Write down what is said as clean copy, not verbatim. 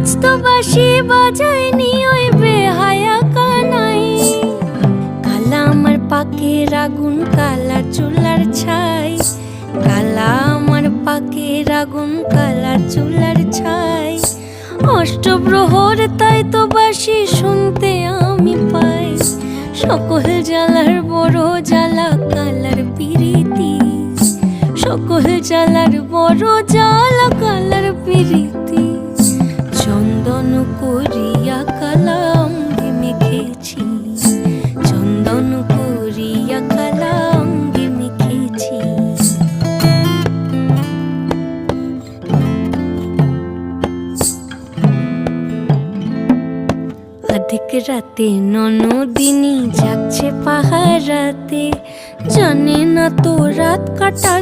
আজ তো বাঁশি বাজায়নি ওই বেহায়া কানাই। কালা আমার পাকের আগুন, কালা চুলার ছাই। কালা আমার পাকের আগুন, কালা চুলার ছাই। অষ্টপ্রহর তাই তো বাঁশি শুনতে আমি পাই। সকল জ্বালার বড় জ্বালা কালার পিরিতি। সকল জ্বালার বড় জ্বালা কালার পিরিতি। চন্দন করিয়া কালা অঙ্গে মেখেছি। চন্দন করিয়া কালা অঙ্গে মেখেছি। অধিক রাতে ননদিনী যাচ্ছে পাহারাতে। জানে না তো রাত কাটাল